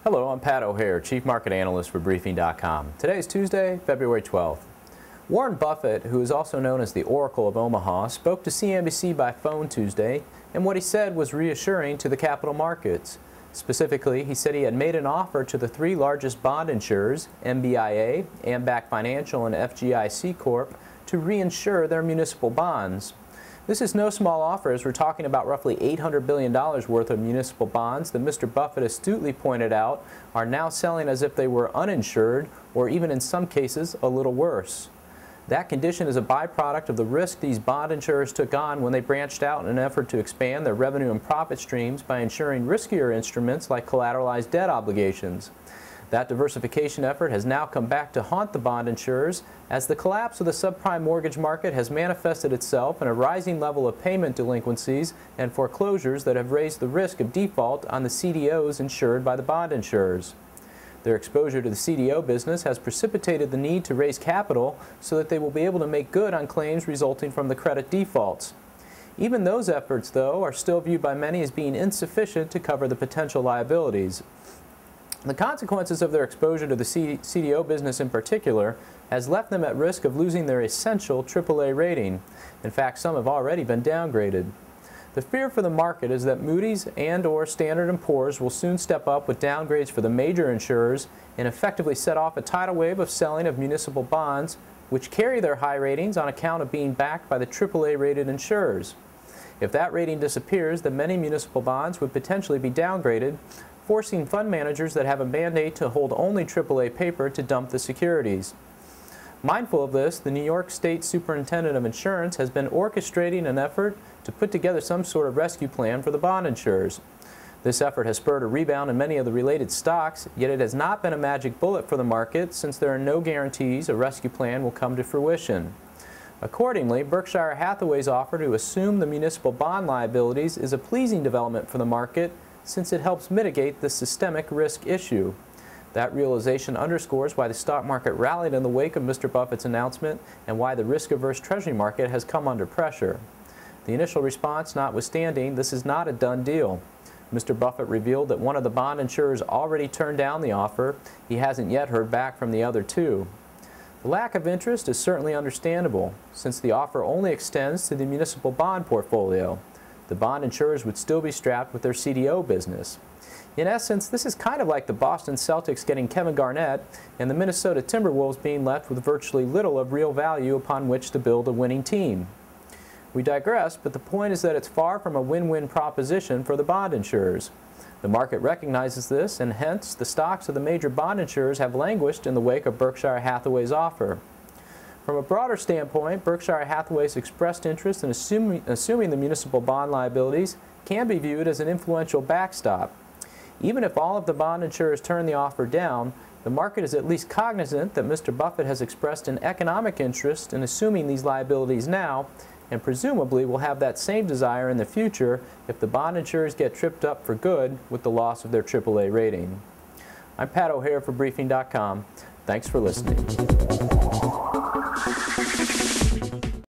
Hello, I'm Pat O'Hare, Chief Market Analyst for Briefing.com. Today is Tuesday, February 12th. Warren Buffett, who is also known as the Oracle of Omaha, spoke to CNBC by phone Tuesday, and what he said was reassuring to the capital markets. Specifically, he said he had made an offer to the three largest bond insurers, MBIA, Ambac Financial, and FGIC Corp., to reinsure their municipal bonds. This is no small offer, as we're talking about roughly $800 billion worth of municipal bonds that Mr. Buffett astutely pointed out are now selling as if they were uninsured, or even in some cases a little worse. That condition is a byproduct of the risk these bond insurers took on when they branched out in an effort to expand their revenue and profit streams by insuring riskier instruments like collateralized debt obligations. That diversification effort has now come back to haunt the bond insurers as the collapse of the subprime mortgage market has manifested itself in a rising level of payment delinquencies and foreclosures that have raised the risk of default on the CDOs insured by the bond insurers. Their exposure to the CDO business has precipitated the need to raise capital so that they will be able to make good on claims resulting from the credit defaults. Even those efforts, though, are still viewed by many as being insufficient to cover the potential liabilities. The consequences of their exposure to the CDO business in particular has left them at risk of losing their essential AAA rating. In fact, some have already been downgraded. The fear for the market is that Moody's and/or Standard & Poor's will soon step up with downgrades for the major insurers and effectively set off a tidal wave of selling of municipal bonds, which carry their high ratings on account of being backed by the AAA-rated insurers. If that rating disappears, then many municipal bonds would potentially be downgraded, forcing fund managers that have a mandate to hold only AAA paper to dump the securities. Mindful of this, the New York State Superintendent of Insurance has been orchestrating an effort to put together some sort of rescue plan for the bond insurers. This effort has spurred a rebound in many of the related stocks, yet it has not been a magic bullet for the market since there are no guarantees a rescue plan will come to fruition. Accordingly, Berkshire Hathaway's offer to assume the municipal bond liabilities is a pleasing development for the market since it helps mitigate the systemic risk issue. That realization underscores why the stock market rallied in the wake of Mr. Buffett's announcement and why the risk-averse Treasury market has come under pressure. The initial response notwithstanding, this is not a done deal. Mr. Buffett revealed that one of the bond insurers already turned down the offer. He hasn't yet heard back from the other two. The lack of interest is certainly understandable, since the offer only extends to the municipal bond portfolio. The bond insurers would still be strapped with their CDO business. In essence, this is kind of like the Boston Celtics getting Kevin Garnett and the Minnesota Timberwolves being left with virtually little of real value upon which to build a winning team. We digress, but the point is that it's far from a win-win proposition for the bond insurers. The market recognizes this, and hence the stocks of the major bond insurers have languished in the wake of Berkshire Hathaway's offer. From a broader standpoint, Berkshire Hathaway's expressed interest in assuming the municipal bond liabilities can be viewed as an influential backstop. Even if all of the bond insurers turn the offer down, the market is at least cognizant that Mr. Buffett has expressed an economic interest in assuming these liabilities now, and presumably will have that same desire in the future if the bond insurers get tripped up for good with the loss of their AAA rating. I'm Pat O'Hare for Briefing.com. Thanks for listening.